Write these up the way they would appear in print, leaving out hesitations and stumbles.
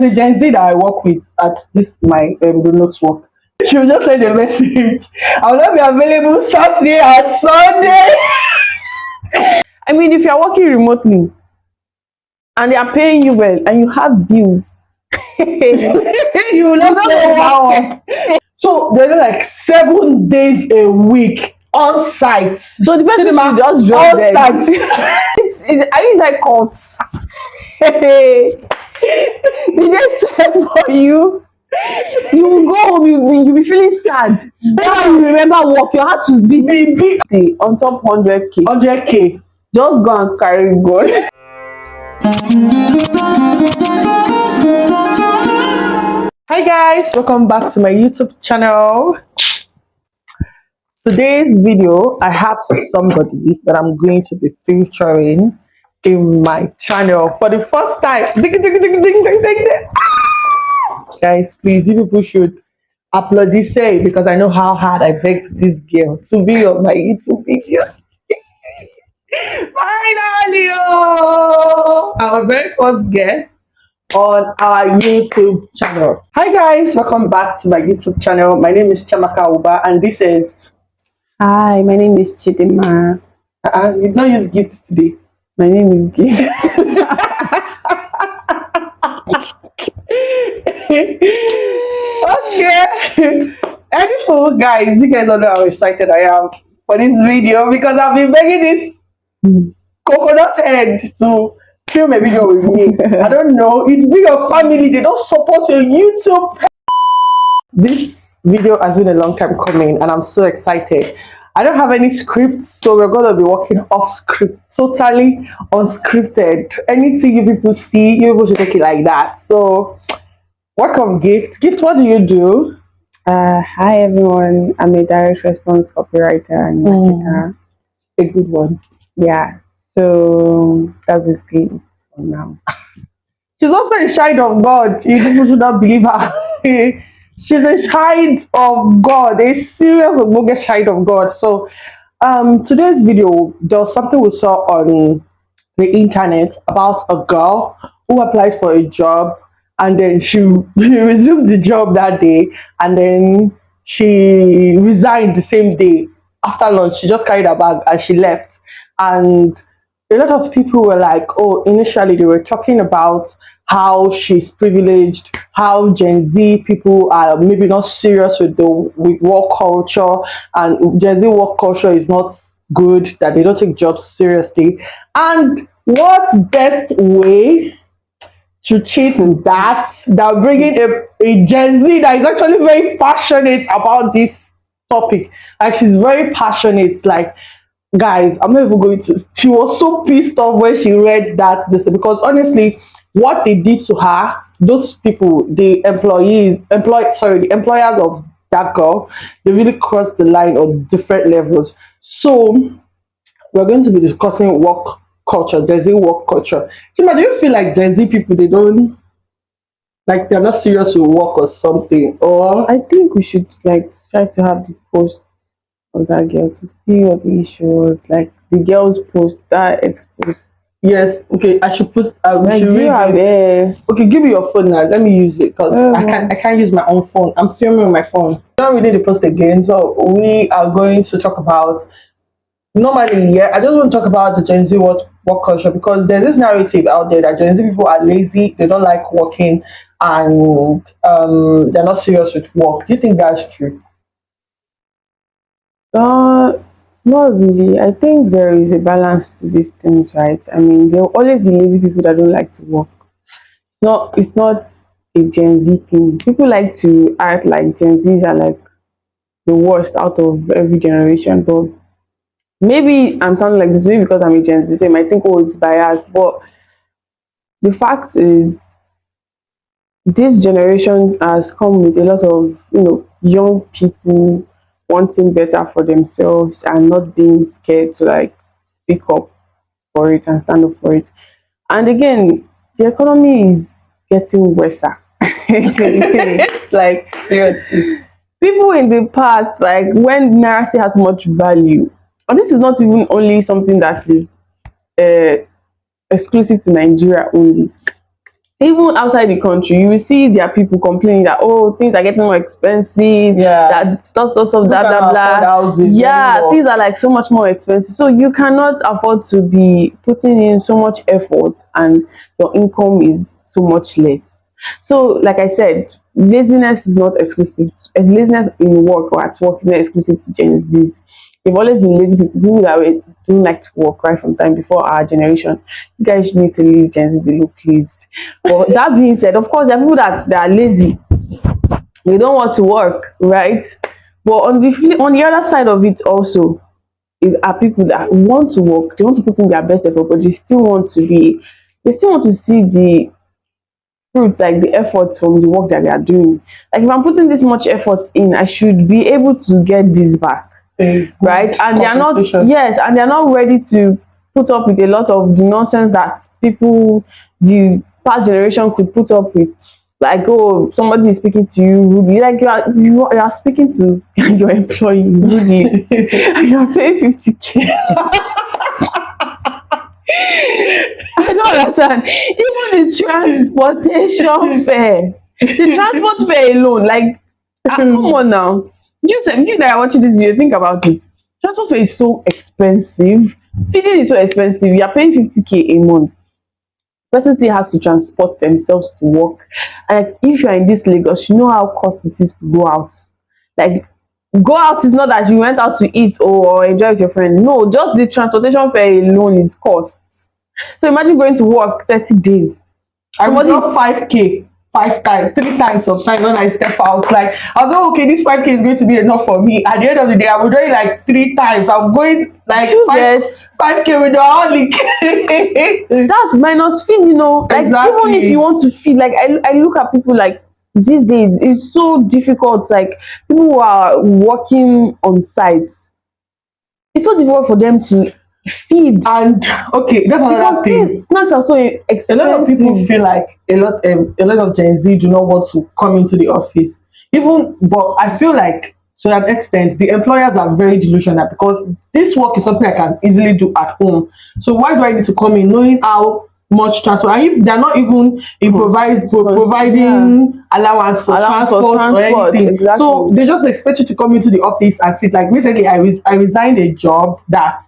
there's a Gen Z that I work with at this my remote work. She will just send a message. I will not be available Saturday and Sunday. I mean, if you're working remotely and they are paying you well and you have bills, You will not don't play go that work. one. So they're like 7 days a week on site. So the person Cinema, should just drop on them. site. Are you inside court? Did they swear for you? You will go home, you'll be feeling sad. Now you remember work, your heart will beat on top 100k. 100k. Just go and carry gold. Hi guys, welcome back to my YouTube channel. Today's video, I have somebody that I'm going to be featuring in my channel for the first time. Guys, please, you people should upload this because I know how hard I begged this girl to be on my YouTube video. Finally, our very first guest on our YouTube channel. Hi guys, welcome back to my YouTube channel. My name is Chiamaka, and this is... Hi, my name is Chiamaka. You don't use gifts today. My name is Gift. Okay. Anywho, guys, you guys don't know how excited I am for this video because I've been begging this coconut head to film a video with me. I don't know. It's been your family. They don't support your YouTube. This video has been a long time coming and I'm so excited. I don't have any script, so we're going to be working off script, totally unscripted. Anything you people see, you people should take it like that. So, welcome, Gift. Gift, what do you do? Hi everyone, I'm a direct response copywriter and marketer. A good one. Yeah, so that's basically it for now. She's also a child of God. You people should not believe her. She's a child of God, a serious child of God. So today's video, there was something we saw on the internet about a girl who applied for a job and then she resumed the job that day and then she resigned the same day. After lunch, she just carried her bag and she left. And a lot of people were like, oh, initially they were talking about how she's privileged, how Gen Z people are maybe not serious with work culture, and Gen Z work culture is not good, that they don't take jobs seriously. And what best way to cheat that than bringing a Gen Z that is actually very passionate about this topic. Like, she's very passionate. Like, guys, I'm not even going to... She was so pissed off when she read that this, because honestly, what they did to her, those people, the employers of that girl, they really crossed the line on different levels. So we're going to be discussing work culture, Gen Z work culture. Chima, do you feel like Gen Z people, they don't, like, they're not serious with work or something? Or I think we should like try to have the post of that girl to see what the issue was. Like the girl's post, that exposed. yes, okay, I should post. Like, should read it. there. Okay, give me your phone now. Let me use it because I can't use my own phone. I'm filming with my phone. Not reading the post again. So we are going to talk about, normally, yeah, I just want to talk about the Gen Z work culture because there's this narrative out there that Gen Z people are lazy, they don't like working, and they're not serious with work. Do you think that's true? Not really. I think there is a balance to these things, right? I mean, there will always be lazy people that don't like to work. It's not a Gen Z thing. People like to act like Gen Zs are like the worst out of every generation, but maybe I'm sounding like this maybe because I'm a Gen Z, so you might think, oh, it's biased. But the fact is, this generation has come with a lot of, young people wanting better for themselves and not being scared to like speak up for it and stand up for it. And again, the economy is getting worse. Like, seriously, people in the past, like when Naira still has much value, and this is not even only something that is exclusive to Nigeria only. even outside the country, you will see there are people complaining that, oh, things are getting more expensive, Yeah. that stuff, People blah blah cannot afford blah. houses Yeah, anymore. things are like so much more expensive. So you cannot afford to be putting in so much effort and your income is so much less. So, like I said, laziness is not exclusive. Laziness in work or at work is not exclusive to Gen Zs. They've always been lazy people that don't like to work right from time before our generation. You guys need to leave Gen Zs alone, please. But that being said, of course, there are people that are lazy. They don't want to work, right? But on the other side of it also are people that want to work. They want to put in their best effort, but they still want to see the fruits, like the efforts from the work that they are doing. Like if I'm putting this much effort in, I should be able to get this back, right? And they are not, yes, and they are not ready to put up with a lot of the nonsense that people, the past generation could put up with. Like, oh, somebody is speaking to you rudely, like you are speaking to your employee rudely, and you are paying 50K. I don't understand. Even the transportation fare, the transport fare alone, like, come on now. You that are watching this video, think about it. Transport fare is so expensive. Feeding is so expensive. You are paying 50K a month. Person still has to transport themselves to work. And like, if you are in this Lagos, you know how cost it is to go out. Like, go out is not that you went out to eat or enjoy with your friend. No, just the transportation fare alone is cost. So imagine going to work 30 days. I would drop 5K 5 times, 3 times sometimes when I step out. Like, I was like, okay, this 5K is going to be enough for me. At the end of the day, I would do it like 3 times. I'm going like You 5K with the holic. That's minus feed, you know. Like, Exactly. even if you want to feed, like I look at people like these days, it's so difficult. Like people who are working on sites, it's so difficult for them to feed. And okay, that's another Because thing. these snacks are so expensive. A lot of people feel like a lot of Gen Z do not want to come into the office. Even, but I feel like to that extent, the employers are very delusional because this work is something I can easily do at home. So why do I need to come in knowing how much transport? And if they're not even providing allowance for transport or anything, exactly. so they just expect you to come into the office and sit. Like recently, I resigned a job that,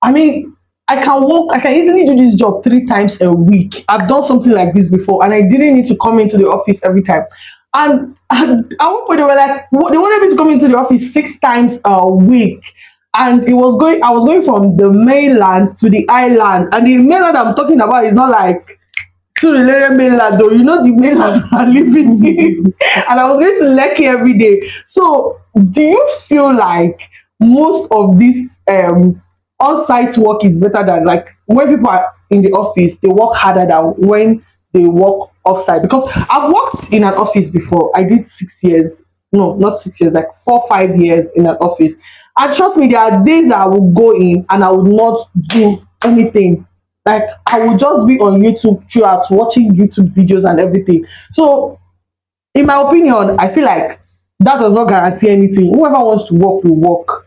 I mean, I can work, I can easily do this job 3 times a week. I've done something like this before, and I didn't need to come into the office every time. And at one point, they were like, they wanted me to come into the office 6 times a week. And I was going from the mainland to the island. And the mainland I'm talking about is not like Surulere mainland, though. You know the mainland I'm living in. And I was going to Lekki every day. So, do you feel like most of this on-site work is better than, like, when people are in the office, they work harder than when they work off-site? Because I've worked in an office before. I did 6 years, no, not 6 years, like 4 5 years in an office. And trust me, there are days that I will go in and I will not do anything. Like, I will just be on YouTube throughout, watching YouTube videos and everything. So in my opinion, I feel like that does not guarantee anything. Whoever wants to work will work,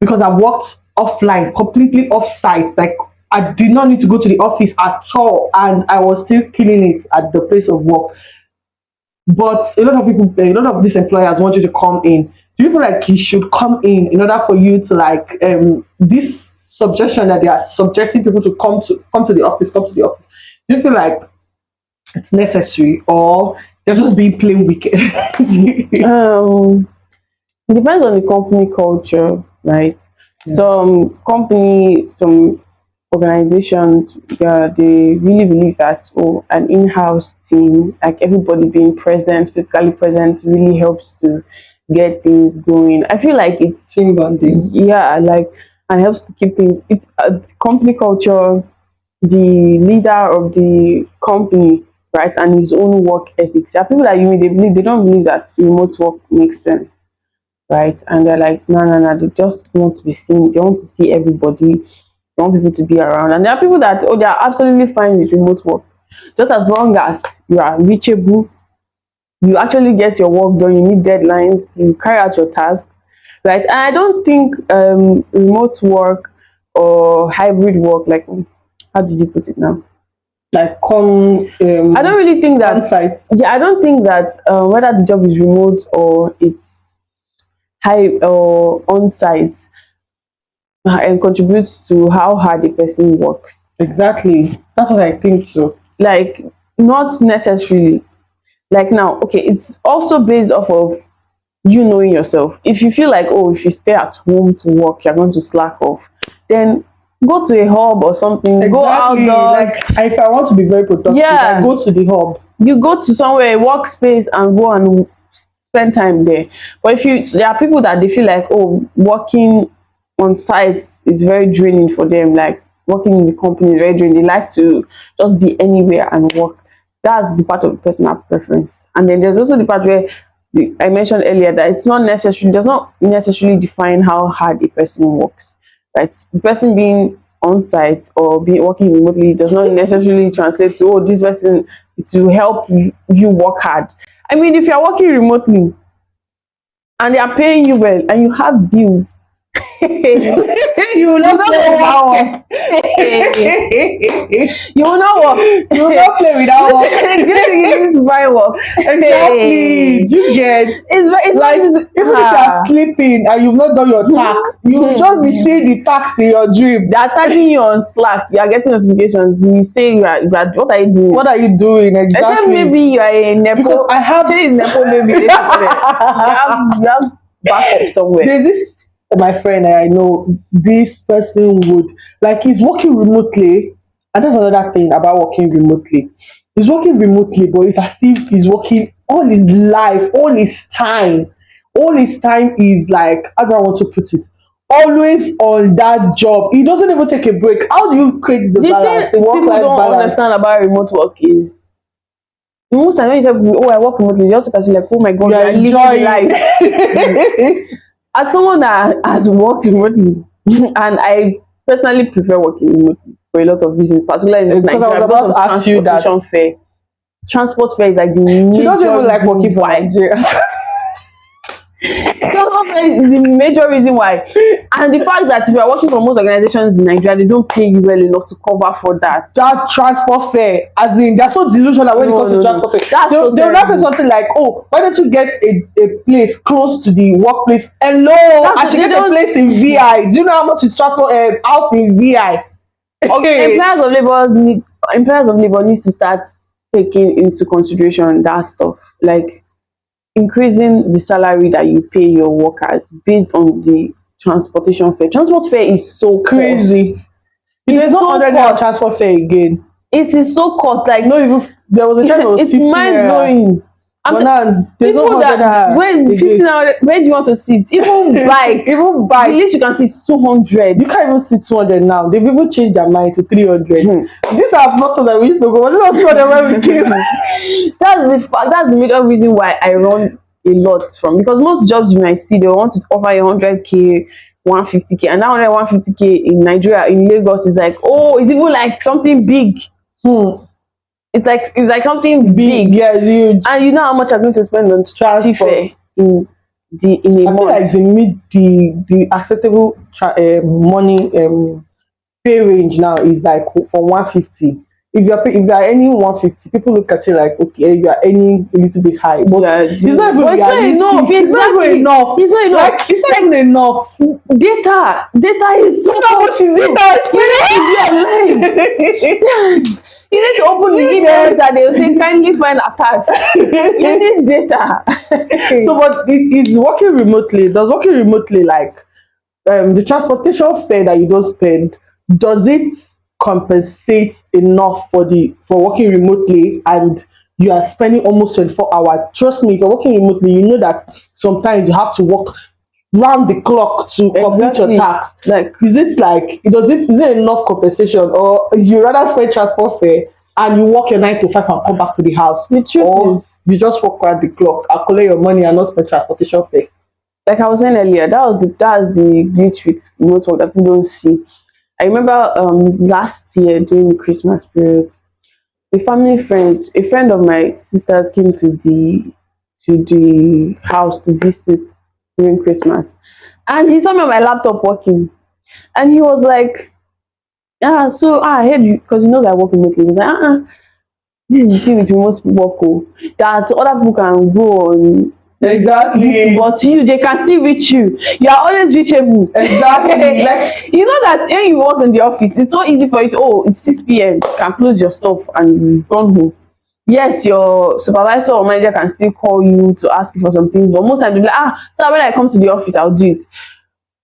because I've worked offline, completely off site. Like, I did not need to go to the office at all, and I was still killing it at the place of work. But a lot of these employers want you to come in. Do you feel like you should come in order for you to, like, this subjection that they are subjecting people to come to the office, come to the office? Do you feel like it's necessary, or they're just being plain wicked? It depends on the company culture, right? Yeah. Some organizations, they really believe that, oh, an in-house team, like everybody being present, physically present, really helps to get things going. I feel like it's Team bonding. Yeah, like, and helps to keep things. It's company culture, the leader of the company, right, and his own work ethics. There are people that they don't believe that remote work makes sense, right? And they're like, no, no, no, they just want to be seen, they want to see everybody, they want people to be around. And there are people that, oh, they are absolutely fine with remote work, just as long as you are reachable, you actually get your work done, you meet deadlines, you carry out your tasks, right? And I don't think remote work or hybrid work, like, how did you put it now? like come I don't really think that. Onsite. Yeah, I don't think that whether the job is remote or it's high or on site and contributes to how hard a person works. Exactly. That's what I think so. Like, not necessarily. Like now, okay, it's also based off of you knowing yourself. If you feel like, oh, if you stay at home to work, you're going to slack off, then go to a hub or something. Go Exactly. outdoors. Like if I want to be very productive, Yeah. I go to the hub. You go to somewhere, a workspace, and go and spend time there. But if you, there are people that they feel like, oh, working on site is very draining for them. Like working in the company is very draining. They like to just be anywhere and work. That's the part of personal preference. And then there's also the part where I mentioned earlier that it's not necessarily, does not necessarily define how hard a person works. Right? The person being on site or being working remotely does not necessarily translate to, oh, this person, it will help you work hard. I mean, if you're working remotely and they are paying you well and you have bills, You will not play with that one. you will not work. You will not play with that one. This is my work. Exactly. Do you get? It's Like even if you are sleeping and you've not done your tax, you will just be seeing the tax in your dream. They are tagging you on Slack. You are getting notifications. You say you are, what are you doing? What are you doing exactly? Except maybe you are a nepo. Because I have nepo maybe. you have backup somewhere. There's this my friend I know. This person would like he's working remotely, and that's another thing about working remotely. He's working remotely, but it's as if he's working all his life, all his time. All his time is like, how do I want to put it? Always on that job. He doesn't even take a break. How do you create the balance, the thing people work-life don't balance? understand about remote work is most times when you tell people, oh, I work remotely, you also catch you like, oh my god, You are living enjoying life. As someone that has worked remotely, and I personally prefer working remotely for a lot of reasons, particularly in this Because I was Nigeria, about because to of ask you that. transportation fare. Transport fare is like the major She doesn't even like working for why. Nigeria. Transport fare is the major reason why. And the fact that if you are working for most organizations in Nigeria, they don't pay you well enough to cover for that. That transport fare, as in, they're so delusional when it comes to transport fare. They'll not say something like, oh, why don't you get a place close to the workplace? Hello, I should get a place in VI. Do you know how much is transport house in VI? Okay. Employers of labor needs to start taking into consideration that stuff, like increasing the salary that you pay your workers based on the transportation fare. Transport fare is so Crazy. It's not so 100 transport fare again. It is so cost. Like, No, even there was a time it was it's 50 mind naira. blowing. But now there's no People 100 that naira when again. 15 hours, where do you want to sit? Even bike, Even the bike. least you can see is 200. You can't even see 200 now. They've even changed their mind to 300. These are not so that we used to go. But this is not 200 when we came. That's the major reason why I run a lot from, because most jobs you might see, they want to offer you 100k, 150k, and now 150k in Nigeria, in Lagos, is like, oh, it's even like something big. It's like something big. Yeah, huge. And you know how much I'm going to spend on transport fare in a I month. feel like they meet the acceptable money pay range now is like for 150. If you are earning 150, people look at you like, okay, you are earning a little bit high. But Yeah, it's not even realistic. It's not even enough. It's not enough. Like, it's not even enough. Data is so how much is data? You need to open the emails that they will say kindly find attached. You need data. So, but it's working remotely. Does working remotely, like the transportation fare that you don't spend, does it compensate enough for working remotely and you are spending almost 24 hours? Trust me, if you're working remotely, you know that sometimes you have to work round the clock to complete your tasks. Like, is it enough compensation, or you rather spend transport fare and you work your 9 to 5 and come back to the house? The truth is, you just work around the clock and collect your money and not spend transportation fare. Like I was saying earlier, that's the glitch with remote work that people don't see. I remember last year during the Christmas period, a friend of my sister came to the house to visit during Christmas, and he saw me on my laptop working, and he was like, Yeah, so I heard you because you know that I work remotely. He's like, this is the thing with remote work, oh, that other people can go on Exactly. but you they can still reach you. You are always reachable. Exactly. Like, You know that when you work in the office, it's so easy for you to, oh, it's 6 p.m. You can close your stuff and you've gone home. Yes, your supervisor or manager can still call you to ask you for some things, but most times they'll be like, so when I come to the office, I'll do it.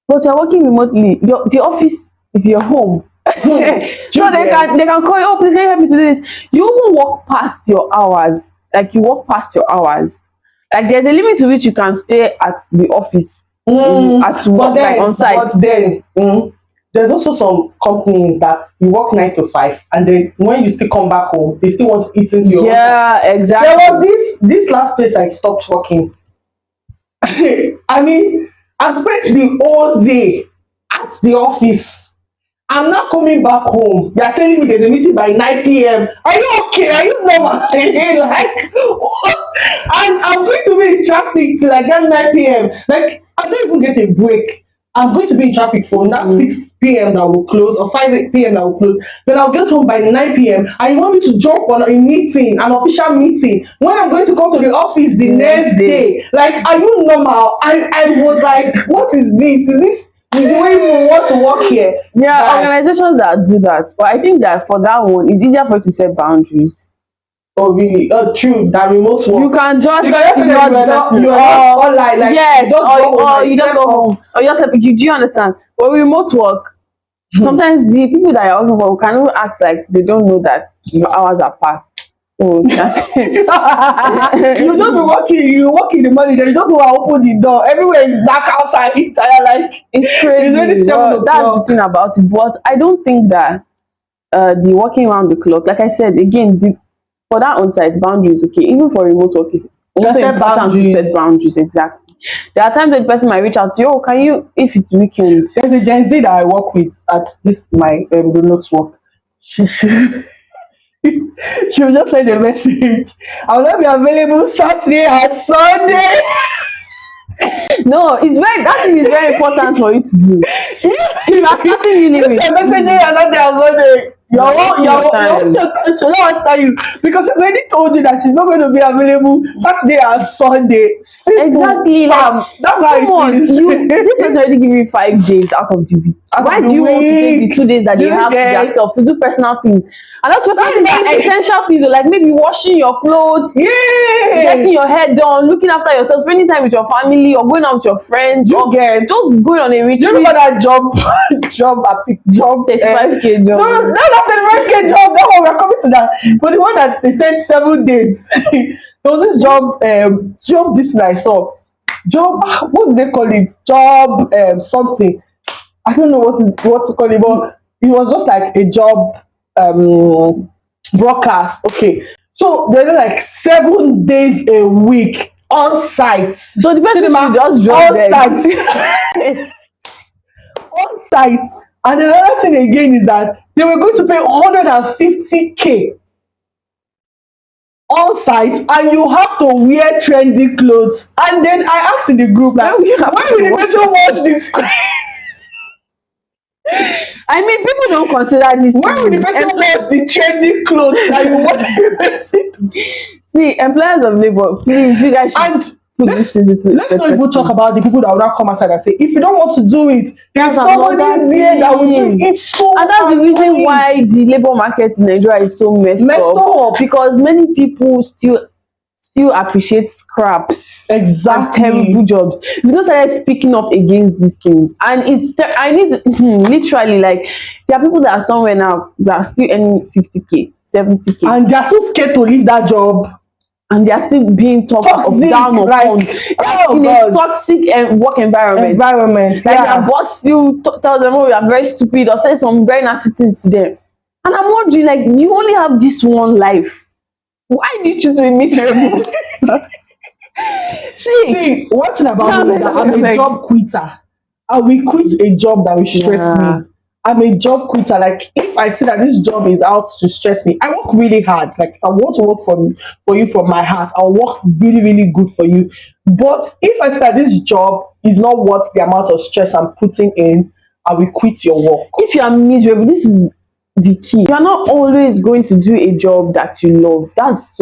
But you're working remotely. The office is your home. So they can call you, oh, please can you help me to do this? You even walk past your hours. Like you walk past your hours. Like there's a limit to which you can stay at the office at work, like on site. but then there's also some companies that you work 9 to 5, and then when you still come back home, they still want to eat into your own time. Yeah, exactly. There was this last place I stopped working. I mean, I spent the whole day at the office. I'm not coming back home. They are telling me there's a meeting by 9 p.m. Are you okay? Are you normal? Like, what? And I'm going to be in traffic till I get 9 p.m. Like, I don't even get a break. I'm going to be in traffic from that 6 p.m. that will close, or 5 p.m. that will close. Then I'll get home by 9 p.m. And you want me to jump on a meeting, an official meeting, when I'm going to come to the office the next day? Like, are you normal? I was like, what is this? Is this the way we want to work here? Yeah, Like, organizations that do that. But I think that for that one, it's easier for you to set boundaries. oh really? Oh, true. That remote work. You can just You can just you are not online. Like, yes, you just go home or and you just set go up. home. Or you just do you understand? But remote work, sometimes the people that are working for can even act like they don't know that your hours are past. So that's You just be working, you work in the morning, then you just want to open the door. Everywhere is dark outside. And you're like, it's crazy. it's already 7 That's the o'clock. thing about it. But I don't think that the working around the clock, like I said again, for that on-site boundaries, okay, even for remote work, is also Just set important to set boundaries. boundaries. Exactly. There are times that the person might reach out to you, oh, can you, if it's weekend. There's a Gen Z that I work with at this my remote work. She will just send a message. I will not be available Saturday and Sunday. No, it's very, that thing is very important for you to do. See, that's starting uni with. The messaging and not there on Sunday. Your time. she'll not answer you because she's already told you that she's not going to be available Saturday and Sunday. Simple. Exactly. Bam. That's how Come on, it is. this was already giving you 5 days out of the week. Out Why of the do you want to take the week. 2 days that Do they you have to get- themselves to do personal things? And that's personal things That's like essential things, like maybe washing your clothes, Yeah. getting your hair done, looking after yourself, spending time with your family, or going out with your friends, You or get- just going on a retreat. You remember that job? Job 35K job. No, not 35K job. That one, we're coming to that. But the one that they said 7 days. There was this job this that I saw. Job, what do they call it? Job something. I don't know what to call it, but it was just like a job broadcast. Okay. So they're like 7 days a week on site. So the person Chiamaka, should just drop on them. site. On site. And another thing again is that they were going to pay 150K on site, and you have to wear trendy clothes. And then I asked in the group, like, Why will you have why to will the wash person watch this? I mean, people don't consider this. Why will the person watch the trendy clothes that you want the person to? See, employers of labor, please, you guys should And put let's this into not even talk about the people that will not come outside and say, if you don't want to do it, there's somebody there that will do it. It's so and that's the reason annoying. why the labor market in Nigeria is so messed up, because many people still appreciate scraps Exactly. and terrible jobs. We don't start speaking up against these things, and I need to, literally, like, there are people that are somewhere now that are still earning 50K, 70K, and they're so scared to leave that job. And they are still being talked Toxic, down upon. like, They are in a toxic work environment. Like their boss still tells them, oh, you are very stupid, or say some very nasty things to them. And I'm wondering, like, you only have this one life. Why do you choose to be miserable? See, one thing about me is that I'm a job quitter. I will quit a job that will stress me. I'm a job quitter. Like, if I see that this job is out to stress me, I work really hard. Like, I want to work for you from my heart. I'll work really, really good for you. But if I see that this job is not worth the amount of stress I'm putting in, I will quit your work. If you are miserable, this is the key. You're not always going to do a job that you love. That's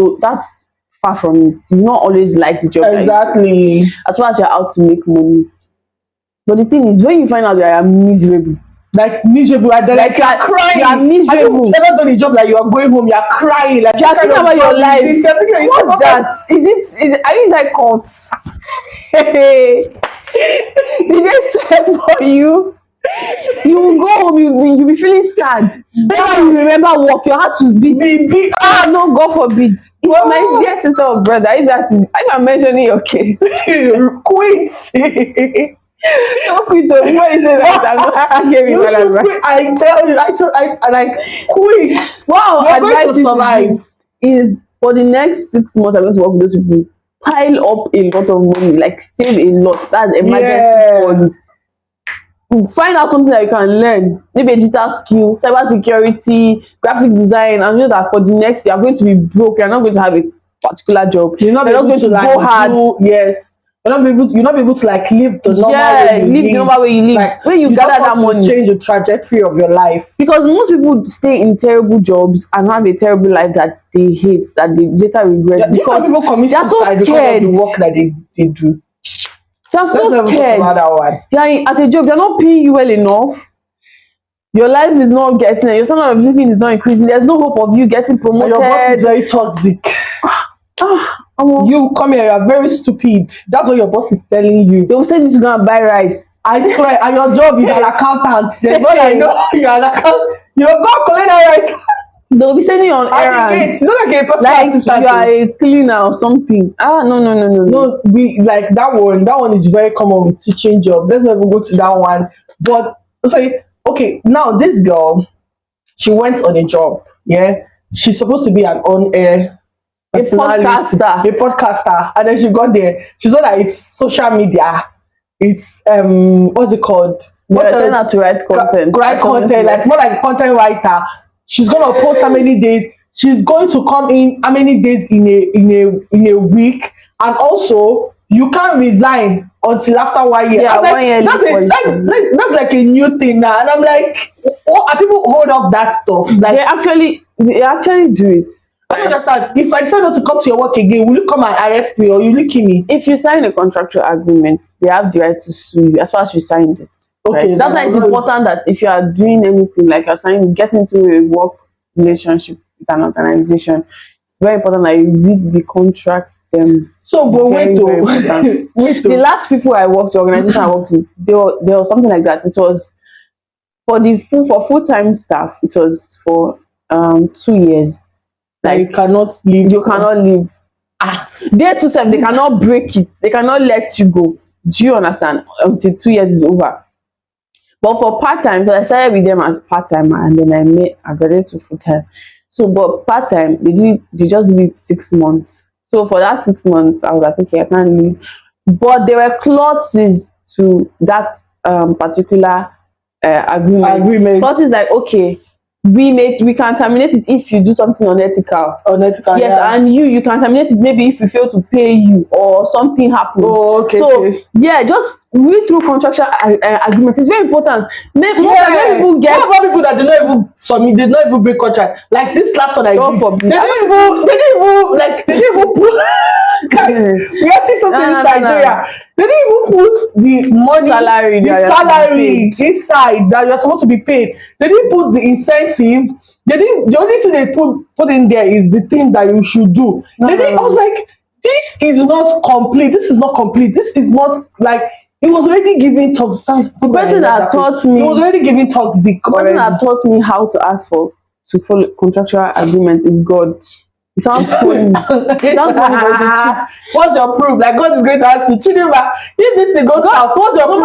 far from it. You not always like the job that you do, Exactly. as far as you're out to make money. But the thing is, when you find out that you're miserable, Like miserable, and then like you're crying. you are miserable. Have you ever done a job like you are going home, you're crying, like You're thinking about your life. What's that? Are you inside court? Did they swear for you? You will go home, you'll be feeling sad. Now you remember work, your heart will beat. No, God forbid. It's my dear sister or brother, if I'm mentioning your case. Quit. Don't quit though. Before you say that, I'm not giving you that advice. Quit. I tell you, I like quit. Wow, You're going advice to survive. Is for the next 6 months I'm going to work with those people. Pile up a lot of money, like save a lot. That's emergency funds. Find out something that you can learn, maybe a digital skill, cyber security, graphic design, and know that for the next year you're going to be broke. You're not going to have a particular job. You're not going to go hard. Yes. You're not be able to like live the normal way you live. The normal way you live. Like, when you gather that money, change the trajectory of your life. Because most people stay in terrible jobs and have a terrible life that they hate, that they later regret. Because people commit suicide because of the work that they do. You're so scared. You're at a job, they're not paying you well enough. Your life is not getting it. Your standard of living is not increasing. There's no hope of you getting promoted. And your boss is very toxic. You come here, you're very stupid. That's what your boss is telling you. They will send you to go and buy rice. I swear, and your job is an accountant. There's what I know. You're an accountant. You're going to collect that rice. They'll be sending you on errands. It's not like a personal assistant. You are a cleaner or something. No. No, like that one is very common with teaching job. Let's not even go to that one. But sorry, okay, now this girl, she went on a job. Yeah, she's supposed to be an on-air podcaster, and then she got there. She saw that it's social media. It's what's it called? Learn how to write content. Write content, like more like a content writer. She's gonna post how many days. She's going to come in how many days in a week, and also you can't resign until after 1 year. Yeah, like, 1 year. That's like a new thing now, and I'm like, are people hold up that stuff? Like they actually do it. I understand. If I decide not to come to your work again, will you come and arrest me or will you kill me? If you sign a contractual agreement, they have the right to sue you as far as you signed it. Okay, right? That's why it's important that if you are doing anything like you're signing, get into a work relationship with an organization, it's very important that you read the contract terms. So, but wait, the last people I worked, the organization I worked with, there was something like that. It was for full-time staff. It was for 2 years. Like you cannot leave. You cannot leave. Day to self, they cannot break it. They cannot let you go. Do you understand? Until 2 years is over. But for part-time, so I started with them as part-time, and then I graduated to full-time. So, but part-time, they just did it 6 months. So for that 6 months, I was like, okay, I can't leave. But there were clauses to that particular agreement. Clauses like, okay, we can terminate it if you do something unethical. Yes, yeah. And you can terminate it maybe if we fail to pay you or something happens. Oh, okay. So yeah, just read through contractual agreement. It's very important. Most people get. What about people that did not even submit, did not even break contract? Like this last one I did. They didn't even put. We are seeing something in Nigeria. They didn't even put the money, salary inside that you're supposed to be paid. They didn't put the incentives. The only thing they put in there is the things that you should do. I was like, this is not complete. This is not complete. This is not like it was already giving toxic. The person that taught me, it was already giving toxic. The person that taught me how to ask to follow contractual agreement is God. It sounds funny. What's your proof? Like God is going to ask you, Chiamaka, if this goes out, what's your proof?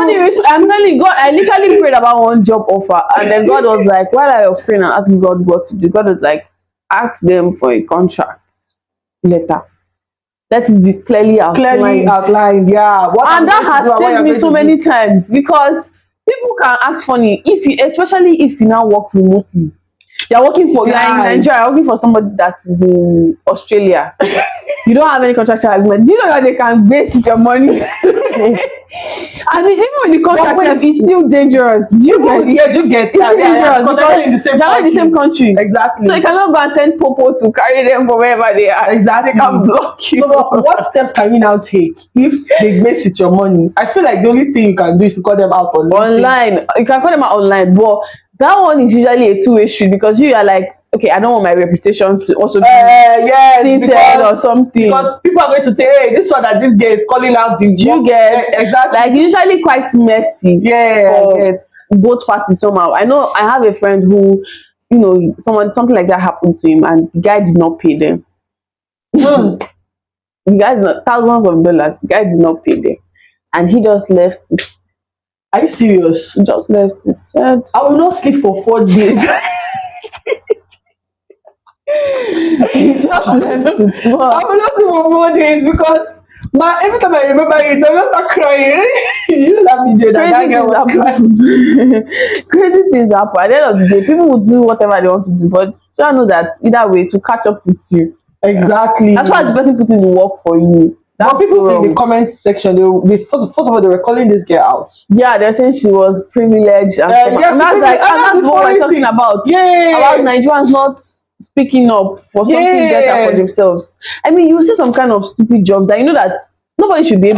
I'm telling God, I literally prayed about one job offer, and then God was like, while I was praying and asking God what to do, God was like, ask them for a contract letter. Let it be clearly outlined. Yeah. And that has saved me so many times, because people can act funny especially if you now work remotely. You're working for, you're in Guy. Nigeria, you're working for somebody that is in Australia. You don't have any contractual agreement. Do you know that they can base your money? I mean, even with the contract, it's still dangerous. Do you get? Yeah, do you get? It's dangerous because they're not in the same they're not in the same country. Exactly. So you cannot go and send Popo to carry them from wherever they are. Exactly. They can block you. So, but what steps can you now take if they mess with your money? I feel like the only thing you can do is to call them out online. You can call them out online, but that one is usually a two-way street because you are like, okay, I don't want my reputation to also be tainted or something. Because people are going to say, hey, this one that this guy is calling out the you get exactly. Like usually quite messy. Yeah, for both parties somehow. I know I have a friend who, you know, something like that happened to him and the guy did not pay them. The guy did not, thousands of dollars. The guy did not pay them, and he just left it. Are you serious? He just left it. I will not sleep for 4 days. He just left it. I will not sleep for 4 days because every time I remember it, I just start crying. You know that video that girl was crying. Crazy things happen. At the end of the day, people will do whatever they want to do, but you don't know that either way to catch up with you. Exactly. That's why the person put in the work for you. But people in the comment section, they first of all they were calling this girl out. Yeah, they're saying she was privileged, and yeah, and that's what we're talking about. Yeah, about Nigerians not speaking up for something better for themselves. I mean, you see some kind of stupid jobs that you know that nobody should take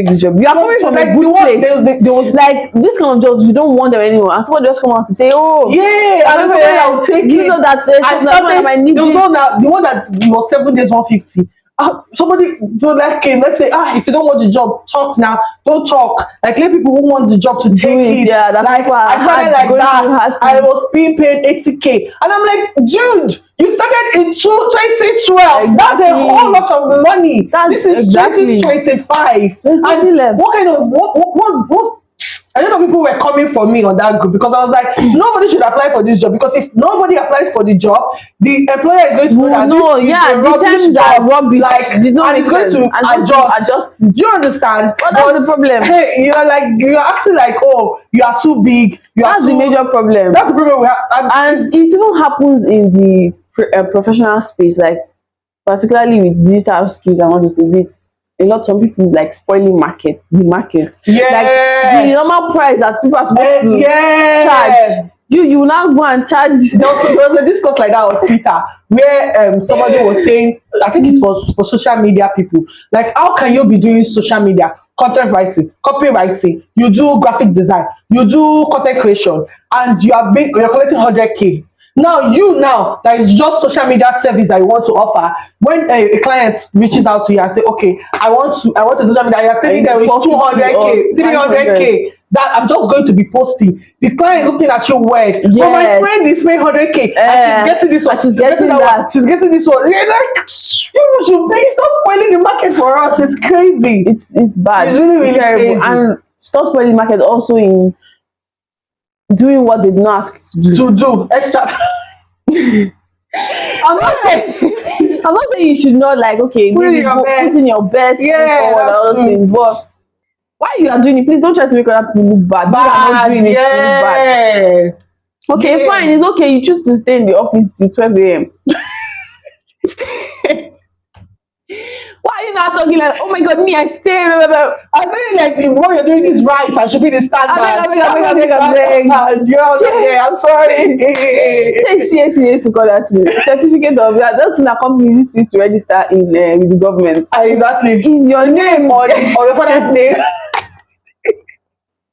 the job. You are coming from a good place. There was like this kind of jobs, you don't want them anymore. And somebody just come out to say, oh, yeah, I will take it. You know that I started, the one that was 7 days 150. Somebody like let's say if you don't want the job, talk now. Don't talk. Like let people who want the job to take it. Yeah, that's like I started like that. I was being paid 80K, and I'm like, dude, you started in 2012. Exactly. That's a whole lot of money. This is 2025. And what kind of what's I don't know, people were coming for me on that group because I was like, nobody should apply for this job because if nobody applies for the job, the employer is going to know that this is a rubbish job. Rubbish. Like, and it's going to adjust. Do you understand? But that's the problem. Hey, you're acting like, oh, you are too big. That's the major problem. That's the problem we have. And it even happens in the professional space, like particularly with digital skills and all those things. Some people like spoiling the market. Yeah. Like the normal price that people are supposed to charge. You now go and charge. There was a discourse like that on Twitter where somebody was saying, I think it's for social media people. Like, how can you be doing social media, content writing, copywriting, you do graphic design, you do content creation, and you're collecting 100K. Now that is just social media service that you want to offer. When a client reaches out to you and say, okay, I want a social media, you're telling them it's 200K, 300K. That I'm just going to be posting. The client is looking at your word. Yes. But my friend is paying 100K and she's getting this one. She's getting that one. She's getting this one. You're like, you should please stop spoiling the market for us. It's crazy. It's bad. It's really terrible. Crazy. And stop spoiling the market also in doing what they didn't ask you to do extra. I'm not saying you should not, like, okay, put in your best forward, all those things, but while you are doing it, please don't try to make other people look bad. You are not doing it to look bad. Okay, fine, it's okay. You choose to stay in the office till 12 a.m. Why are you not talking like, oh my god, me, I stay? I'm saying like, what you're doing is right. I should be the standard. I'm sorry. Yes, to call that certificate of that. That's in a company used to register in with the government. Exactly. Is your name or your father's name?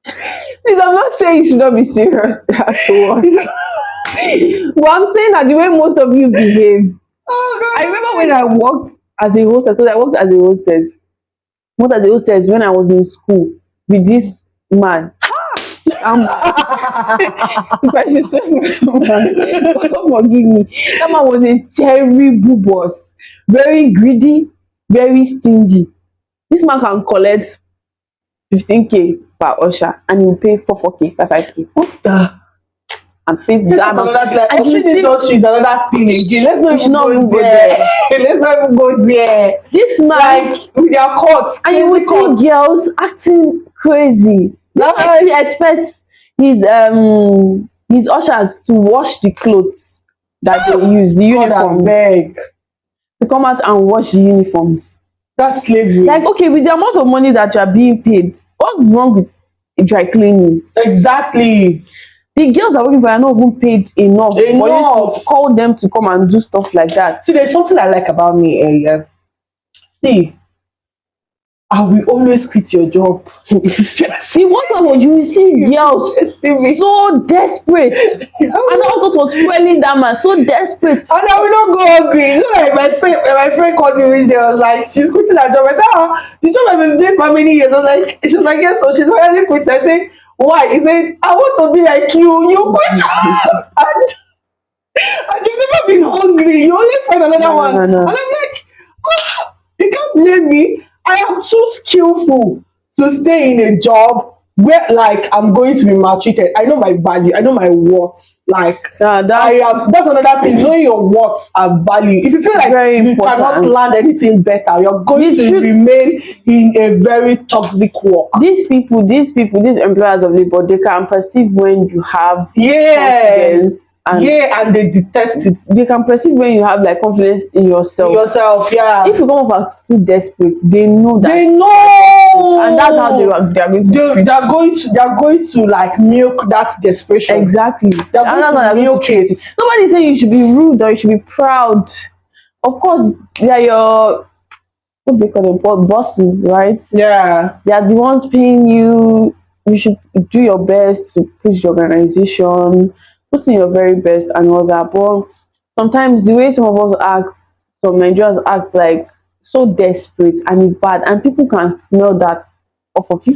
Please, I'm not saying you should not be serious at all. But I'm saying that the way most of you behave. Oh god. I remember when I worked as a hostess, because I worked as a hostess. Worked as a hostess when I was in school with this man. If I should say, forgive me. That man was a terrible boss. Very greedy, very stingy. This man can collect 15K per usher and he will pay 4K, 5K. And pay that amount. And is another thing again. Let's not even go there. Let's not even go there. This man, like with their courts, and you will see girls acting crazy. He expects his his ushers to wash the clothes that they use, the God uniforms, abeg. to come out and wash the uniforms. That's slavery. Like, okay, with the amount of money that you are being paid, what's wrong with dry cleaning? Exactly. The girls are working for are not even paid enough for you to call them to come and do stuff like that. See, there's something I like about me. See, I will always quit your job. See, what about you see girls so desperate, and also it was fueling that man so desperate. And I will not go hungry. You know, like my friend called me one day, was like, she's quitting her job. I said, the job I've been doing for many years. I was like, she was like, yes, so she's finally quit. I said, why? He said, I want to be like you quit jobs and you've never been hungry. You always find another one. No. And I'm like, you can't blame me. I am too skillful to stay in a job where like I'm going to be maltreated. I know my value. I know my worth. Like that's another thing. Knowing your worth and value. If you feel like you cannot learn anything better, you're going to remain in a very toxic work. These employers of labor, they can perceive when you have confidence. And they detest it. They can perceive when you have like confidence in yourself. Yeah. If you come up as too desperate, they know that. They know, and that's how they are going to. They're going to like milk that desperation. Exactly. They're going to milk it. Nobody's saying you should be rude or you should be proud. Of course, they are your what they call them bosses, right? Yeah. They are the ones paying you. You should do your best to push the organization. Put in your very best and all that, but sometimes the way some of us act, some Nigerians act like so desperate, and it's bad, and people can smell that off of you.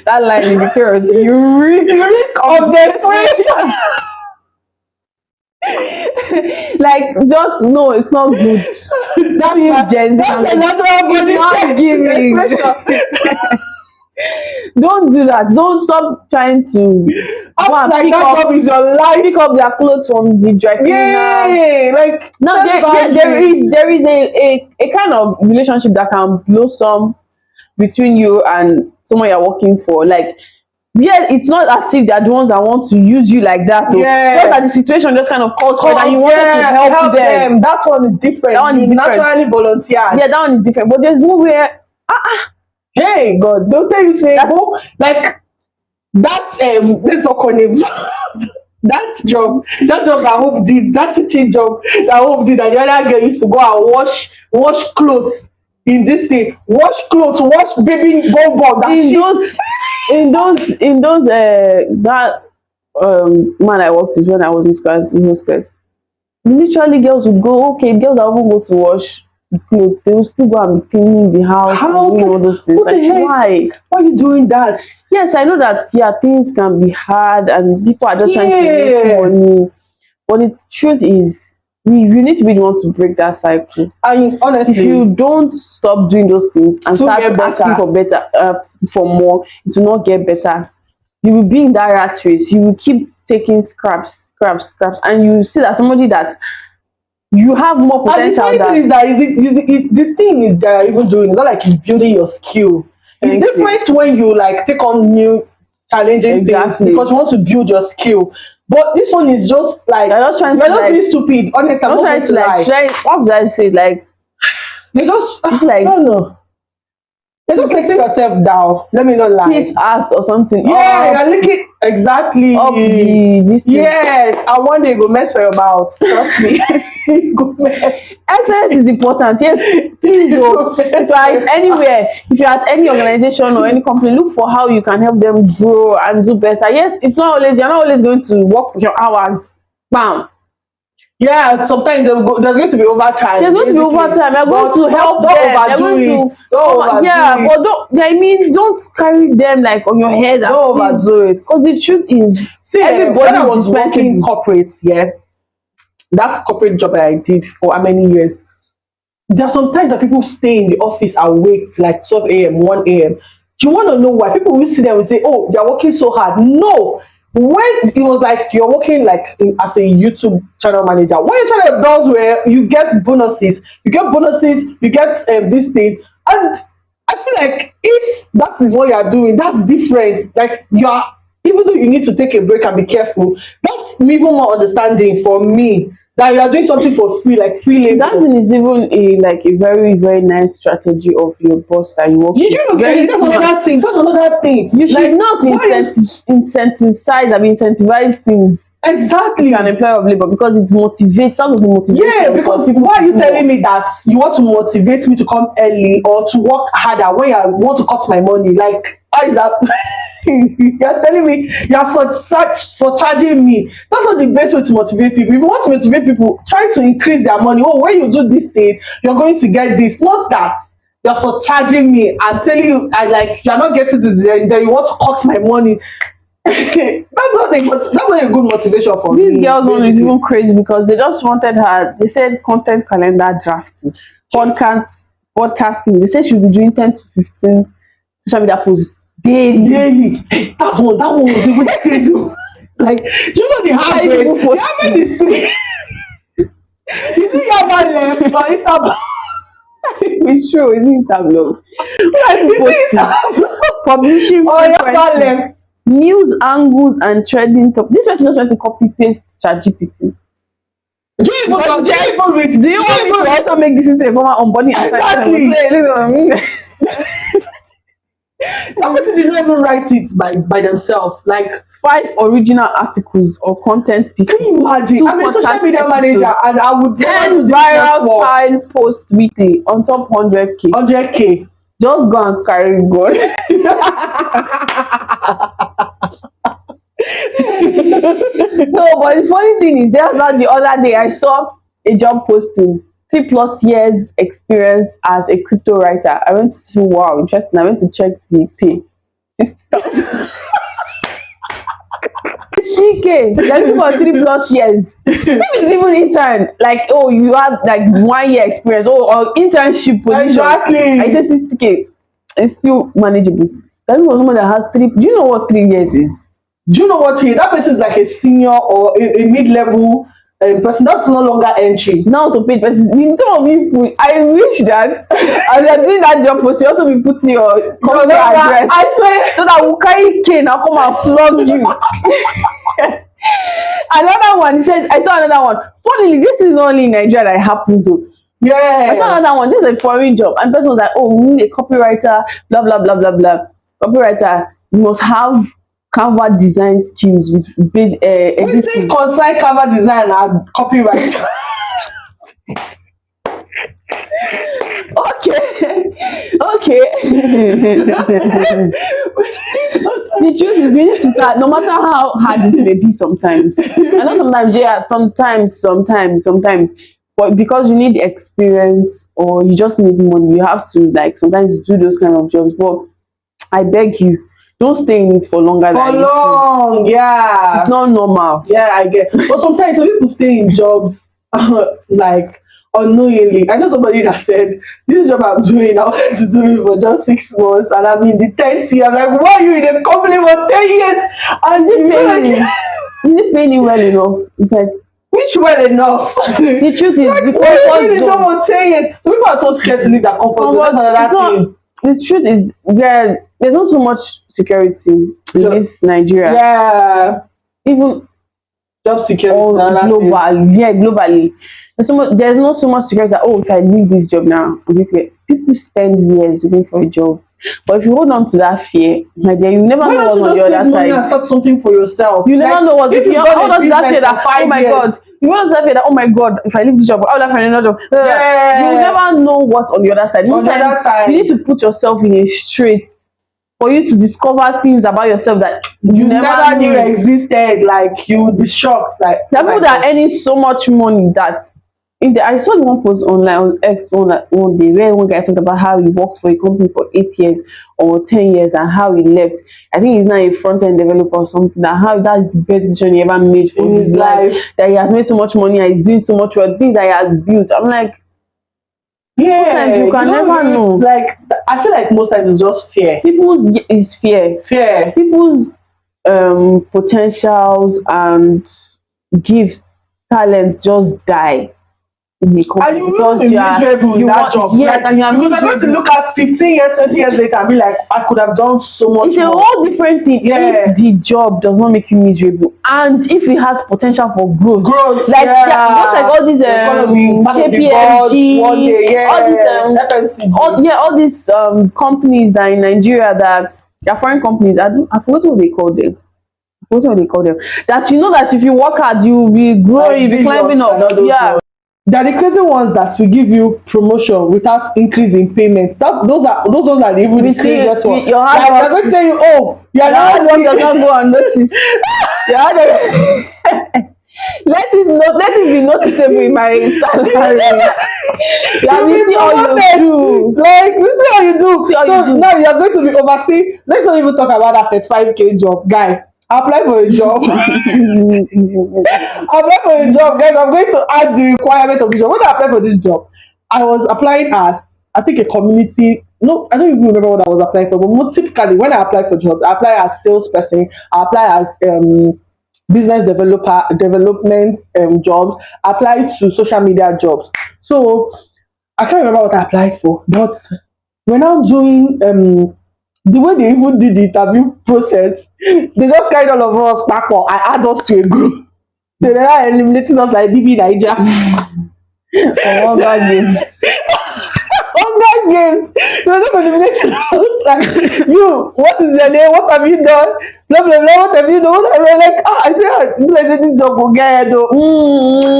That line in the chorus, you reek of desperation. Like, just no, it's not good. That's a natural body. Not giving. Don't do that. Don't stop trying to pick up their clothes from the dry cleaner. Like now there is a kind of relationship that can blossom between you and someone you're working for. Like, yeah, it's not as if they're the ones that want to use you like that. Yeah. Just that the situation just kind of calls for it and you wanted to help them. That one is different. That one is naturally volunteered. Yeah, that one is different. But there's one where hey God, don't tell you say like that's let's not call names. that job that Hope did, that teaching job that Hope did, and the other girl used to go and wash clothes in this thing, wash baby bonbon. In those that man I worked with when I was in school as a hostess, literally girls would go, girls that won't go to wash clothes, they will still go and be cleaning the house and doing all those things. Like, why are you doing that? Yes, I know that things can be hard and people are just trying to make money, but the truth is you need to be the one to break that cycle. And honestly, if you don't stop doing those things and start asking for more, it will not get better. You will be in that rat race. You will keep taking scraps, and you see that somebody that you have more potential. And the thing is that the thing is that you're even doing, it's not like you're building your skill. It's different when you like take on new challenging things because you want to build your skill. But this one is just like you're just trying to be stupid. Honestly, I'm not trying to lie. What would I say? Like you just I don't know. You just like take yourself down. Let me not lie. His ass or something. Yeah, you're looking exactly. Up this thing. Yes, and one day you go mess for your mouth. Trust me. Go mess. Excellence is important. Yes, please go. If you're anywhere, if you're at any organization or any company, look for how you can help them grow and do better. Yes, you're not always going to work your hours. Bam. Yeah, sometimes there's going to be overtime. There's going to be overtime. You're going to help them. Don't carry them like on your head. Don't overdo it. Because the truth is, everybody when I was working corporate, that corporate job that I did for how many years, there are sometimes that people stay in the office awake till like 12 a.m., 1 a.m. Do you want to know why? People will sit there and say, oh, they're working so hard. No. When it was like you're working like as a YouTube channel manager, when your channel does where you get bonuses, you get this thing, and I feel like if that is what you are doing, that's different. Like even even though you need to take a break and be careful, that's even more understanding for me that you are doing something for free, like free labor. That thing is even a like a very very nice strategy of your boss that you work Did with. you know Very that's smart. another thing? That's another thing. You should Like, not why incentivize, I mean, incentivize things exactly. to an employer of labor because it motivates. That doesn't motivate. Yeah, because why are you telling me that you want to motivate me to come early or to work harder when you want to cut my money? Like, how is that? You're telling me you're surcharging me. That's not the best way to motivate people. If you want to motivate people, try to increase their money. Oh, when you do this thing, you're going to get this. Not that you're surcharging me. I'm telling you, I like you're not getting to the end. Then you want to cut my money. That's not a good motivation for These me. girls one is even crazy because they just wanted her. They said content calendar drafting, podcasting. They said she'll be doing 10 to 15 social media posts daily. That one was even crazy. Like, do you know the average? The average is 3. You see your man left on Instagram. It's true. It's Instagram. Publishing left. news angles and trending top. This person just went to copy paste ChatGPT. Do you even read? Do you want me to also make this into a formal onboarding exactly? That person didn't even write it by themselves. Like 5 original articles or content pieces. Can you imagine? I'm a social media manager and I would 10 viral style posts weekly on top 100K. 100K. Just go and carry go. No, but the funny thing is, the other day I saw a job posting 3+ years experience as a crypto writer. I went to see, wow, interesting. I went to check the pay. 60,000. 60K. That's for 3+ years. If it's even intern, like, oh, you have like 1 year experience, or internship position. Exactly. I said 60K. It's still manageable. That was someone that has 3. Do you know what 3 years is? Do you know what that person is like a senior or a mid-level person? That's no longer entry. Now to pay person, in terms of people, I wish that as you're doing that job post, you also be putting your company address. I swear, so that we'll carry cane and come and flog you. Another one, he says, I saw another one. Funnily, this is not only in Nigeria that it happens. So yeah, I saw another one. This is a foreign job, and the person was like, "Oh, we need a copywriter, blah blah blah blah blah. Copywriter, you must have Canva design skills with base editing. Concise Canva design and copywriter." Okay. The truth is, we need to start. No matter how hard this may be, sometimes. I know sometimes, yeah, sometimes. But because you need experience or you just need money, you have to like sometimes do those kind of jobs. But I beg you, don't stay in it for longer than long. Yeah, it's not normal. Yeah, I get. But sometimes some people stay in jobs like unknowingly. I know somebody that said, "This job I'm doing, I wanted to do it for just 6 months, and I'm in the 10th year." I'm like, "Why are you in a company for 10 years?" And you didn't pay me well enough. It's like, which well enough? The truth is, the comfort zone. For 10 years, so people are so scared to leave that comfort zone. That's another thing. The truth is, there's not so much security in this Nigeria. Yeah, even job security globally. There's not so much security that, oh, if I leave this job now, I'm going to get. People spend years looking for a job. But if you hold on to that fear, like, you never know what's on the other side. And start something for yourself. You never know what. If you hold on to that fear that, oh my God, you hold on to that fear that, oh my God, if I leave this job, I will have another job. Yeah. You never know what's on the other side. You need to put yourself in a strait for you to discover things about yourself that you never knew existed. Like, you would be shocked. Like, there are people that are earning so much money that I saw one post online on X one day where one guy talked about how he worked for a company for 8 years or 10 years and how he left. I think he's now a front-end developer or something. And how that's the best decision he ever made for his life. That he has made so much money and he's doing so much work. Things that he has built. I'm like, yeah, you can never know. Like, I feel like most times it's just fear. People's is fear. People's potentials and gifts, talents just die. in a And company you will because be miserable in you that want, job. yes, Like, and you are because I'm going to miserable. look at 15 years, 20 years later and be like, I could have done so much It's a more. whole different thing Yeah. if the job does not make you miserable and if it has potential for growth. Growth, Like yeah. just like all these You're gonna be part of the board one day, yeah. all these FMCG. all these companies that in Nigeria that they're foreign companies. I forgot what they call them. What they call them? That you know that if you work hard, you will be growing, you'll be climbing billions and all up. those Yeah. ones. They're the crazy ones that will give you promotion without increase in payment. Those ones are even We the see craziest ones. your Like, they're hard going work, to tell you, oh, you're your hard work does not. not go unnoticed. Your hard work let it be noticeable in my salary. Yeah, You'll we be see all you promoted. do. Like, you see how you do. See how So you do. now you're going to be overseeing. Let's not even talk about that 35K job, guy. Apply for a job. Apply for a job, guys. I'm going to add the requirement of the job. When I applied for this job, I was applying as, I think, a community. No, I don't even remember what I was applying for. But more typically, when I apply for jobs, I apply as salesperson. I apply as business development jobs. I apply to social media jobs. So I can't remember what I applied for, but we're now doing the way they even did the interview process. They just carried all of us back up. I add us to a group. They were now eliminating us like BB Niger. For Hunger Games. Hunger Games. They were just eliminating us like, you, what is your name? What have you done? Blah blah blah. What have you done? And we're like, I said, like this job will get though.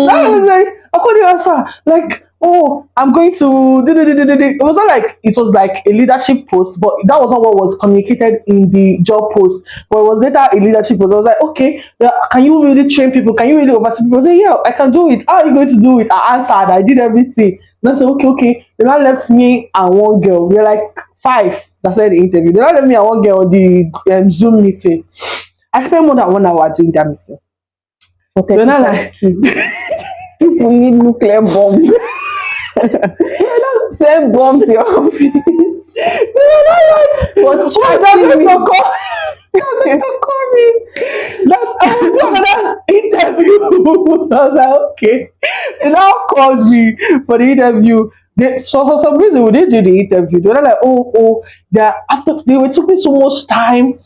I was like, I couldn't answer. Like, oh, I'm going to do. It was not like it was like a leadership post, but that was not what was communicated in the job post. But it was later a leadership post. I was like, okay, can you really train people? Can you really oversee people? I said, yeah, I can do it. How are you going to do it? I answered. I did everything. And I said, okay. They now left me and one girl. We were like five that said the interview. They now left me and one girl on the Zoom meeting. I spent more than 1 hour doing that meeting. They're not like, people need nuclear bomb. Send bomb to your office. was stressing me. Call me. That I will do another interview. I was like, okay. They now called me for the interview. So for some reason, we didn't do the interview. They were like, after they were taking so much time.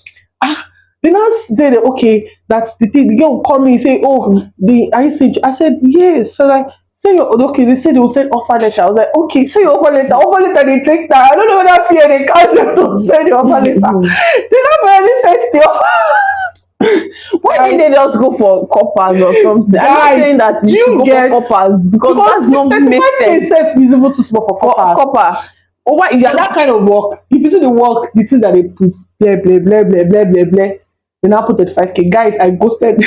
They now said, okay, that's the thing. The girl called me and say, oh, the ICG. I said, yes. So like, say your okay. They said they will send offer letter. I was like, okay, say your offer letter. Offer letter they take that. I don't know whether fear they can't just send the offer letter. They not barely sent the offer. Why didn't they just go for coppers or something? I'm not saying that you should go for coppers because that's not make sense. Itself visible too small for copper. Oh, why if you're that kind of work? If you see the work, the thing that they put, blah blah blah blah blah blah blah. They now put 35K. Guys, I ghosted.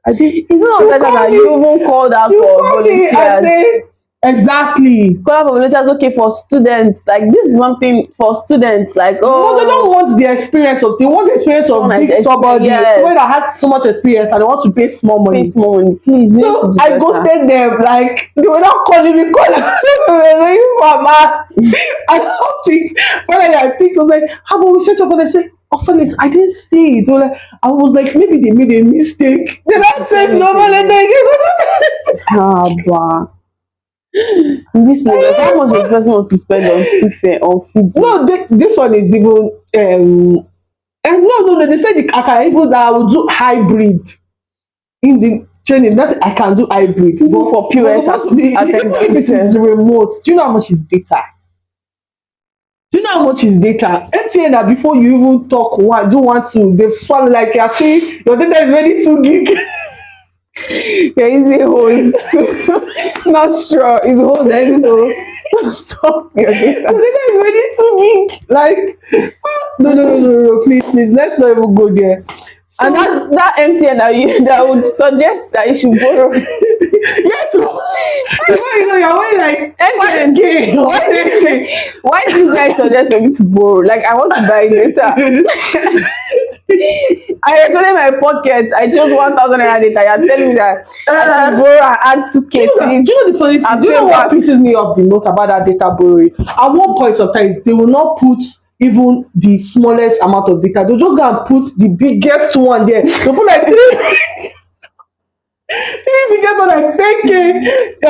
I did. It's not better that you even called out for volunteers. Exactly. Call out for volunteers, okay, for students. Like this is one thing for students. Like, no, they don't want the experience of. They want the experience of big somebody, somebody that has so much experience, and they want to pay small money. Pay small money, please. So I ghosted them. Like they were not calling me. Mama, I don't pick. Finally, I picked. I was like, "How about we search up?" And I said, offer letter. I didn't see it. So like, I was like, maybe they made a mistake. Then I sent the offer letter again. In this level, how much does the person want to spend on tiffin on food? No, this one is even and no. They said I can even I will do hybrid in the training. That's I can do hybrid. Go for POS if it is remote. Do you know how much is data? Do you know how much is data? MTN that before you even talk one, do want to, they've swallowed like you're saying your data is ready 2 gig. There is a hose. Not straw, it's hose. There is no stop your data. Your data is ready 2 gig. Like, no, please, let's not even go there. So, and that MTN that would suggest that you should borrow. Yes, you're only like MTN. Why do you guys suggest for me to borrow? Like, I want to buy data. I explained my pocket. I chose 1,000 naira data. You're telling me that I should borrow and add 2K. Do you know the funny thing? Do you know what pisses me off the most about that data borrowing? At one point, sometimes they will not put even the smallest amount of data. They'll just go and put the biggest one there. They'll put like 3. If you get one like 10K,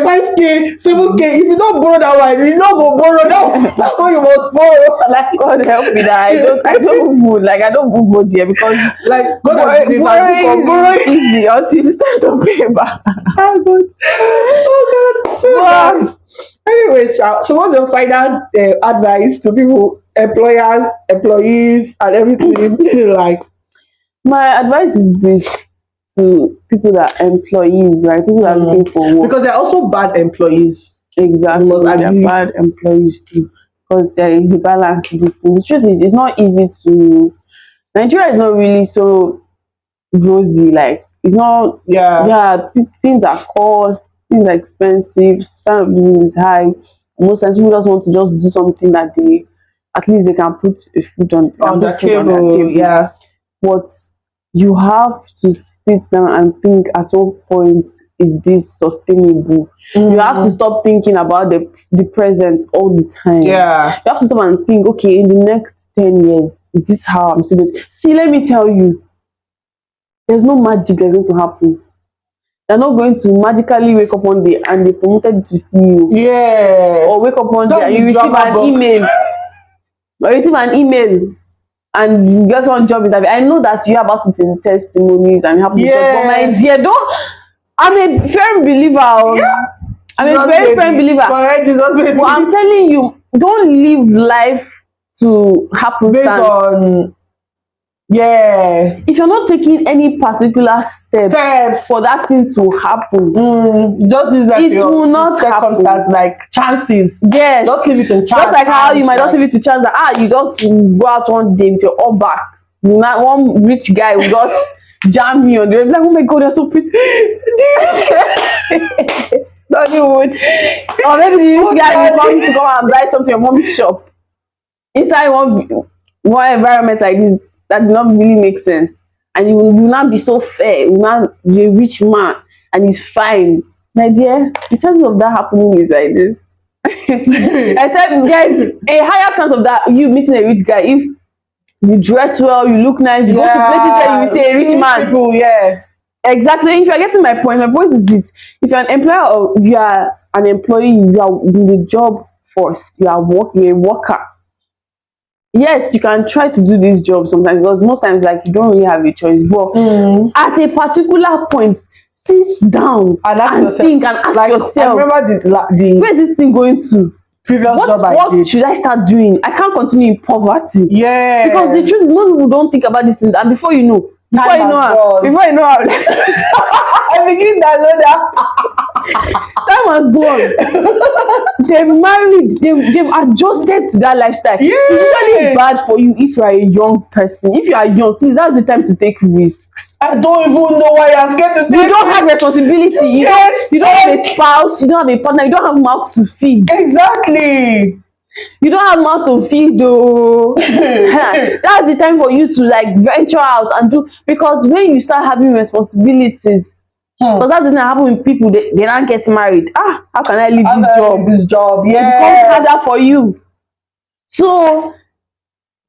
5K, 7K, if you don't borrow that one, you don't go borrow that one. That's what you must borrow. Like, God help me that I don't move, like I don't move go there because like God has given us for borrowing borrowing. is easy until you start to pay back. Oh God. Oh God. So But guys. Anyway, so what's your final advice to people, employers, employees, and everything? Like, my advice is this to people that are employees, right? People that are looking for work. because they're also bad employees. Exactly, Because they're bad employees too. Because there is a balance to this thing. The truth is, it's not easy to. Nigeria is not really so rosy. Like it's not. Yeah. Yeah, things are cost. Things are expensive. Standard of living is high. Most times people just want to just do something that they, at least they can put a food on, On the food on their table. table. Yeah. But you have to sit down and think at what point is this sustainable. You have to stop thinking about the present all the time. Yeah. You have to stop and think, okay, in the next 10 years, is this how I'm still going to see? Let me tell you, there's no magic that's going to happen. You're not going to magically wake up one day and they promoted you to CEO. Yeah. Or wake up one day Don't and be you receive drama an box. email. Or you receive an email and you get one job interview. I know that you have about it in testimonies and you have to Yeah. but my dear, don't. I'm a firm believer. Yeah. I'm a very firm believer. Correct, Jesus baby. But I'm telling you, don't live life to happen Based on, yeah, if you're not taking any particular steps for that thing to happen, just use like it will not circumstance, happen. like chances. Yes, Just leave it in chance. just like how you might just leave it to chance that you just go out one day with your all back. Now one rich guy will just jam you on the road, like, oh my God, you're so pretty. Nollywood. Or maybe the rich guy will come to come and buy something in your mommy's shop. Inside one environment like this that does not really make sense. And you will not be so fair, you will not be a rich man and he's fine. My dear, the chances of that happening is like this. Except there's a higher chance of that you meeting a rich guy if you dress well, you look nice, you go to places where you say a rich man. People, yeah. Exactly. If you're getting my point, my point is this: if you're an employer or you are an employee, you are in the job force, you're a worker. Yes, you can try to do this job sometimes because most times, like, you don't really have a choice. But at a particular point, sit down and think and ask yourself. I remember the where is this thing going to? previous job I did. What should I start doing? I can't continue in poverty. Yeah. Because the truth is, most people don't think about this thing, and before you know, how, I begin that time has gone. They've married, they've adjusted to that lifestyle. Yeah. It's usually bad for you if you are a young person. If you are young, please, that's the time to take risks. I don't even know why you're scared to take. You don't have responsibility. You don't have a spouse, you don't have a partner, you don't have mouths to feed. Exactly. You don't have mouths to feed though. That's the time for you to like venture out and do, because when you start having responsibilities, because that's the thing that happens with people, they don't get married. How can I leave this job? Yeah. It becomes harder for you. So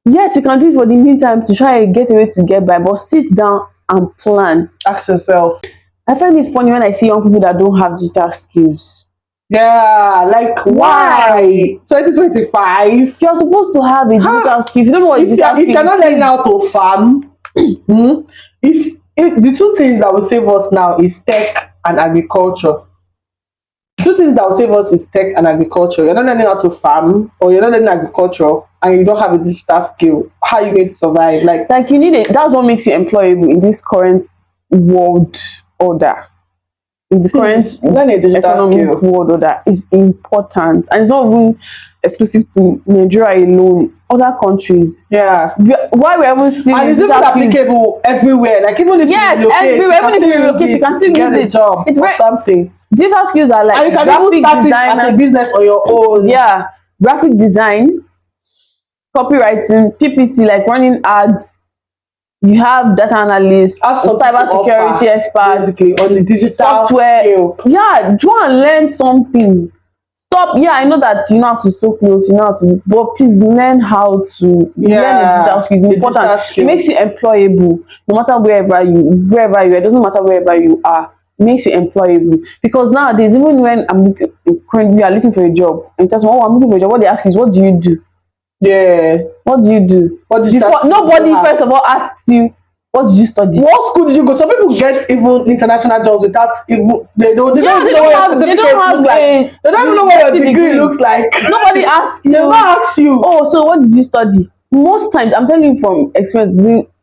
yes, you can do it for the meantime to try and get a way to get by, but sit down and plan. Ask yourself. I find it funny when I see young people that don't have digital skills. Yeah, like why? 2025. You're supposed to have a digital skill. If you don't know what digital skill is, if you're not learning how to farm, if the two things that will save us now is tech and agriculture. The two things that will save us is tech and agriculture. You're not learning how to farm, or you're not learning agriculture, and you don't have a digital skill. How are you going to survive? Like you need it. That's what makes you employable in this current world order. In the current economic world order is important, and it's not even exclusive to Nigeria alone. Other countries, why we're even still, and it's even applicable everywhere. Like even if everywhere, even if you relocate, you can still get use a job. It's very something. Digital skills are like, and you can even start it as a business on your own. Yeah, graphic design, copywriting, PPC, like running ads. You have data analysts, cybersecurity experts, basically on the digital software. skill. Yeah, go and learn something. stop. Yeah, I know that you know how to sew clothes, you know how to, but please learn how to learn a digital skill. It's important. It makes you employable, no matter wherever you are. It doesn't matter wherever you are. It makes you employable, because nowadays, even when I'm looking, currently you are looking for a job, and tell someone, oh, I'm looking for a job, what they ask you is, what do you do? Yeah. What do you do? What did Before, nobody first of all asks you, what did you study? What school did you go? Some people get even international jobs without even they don't even know what your certificate looks like. They don't even know what your degree looks like. Nobody asks you. They will not ask you. Oh, so what did you study? Most times, I'm telling you from experience,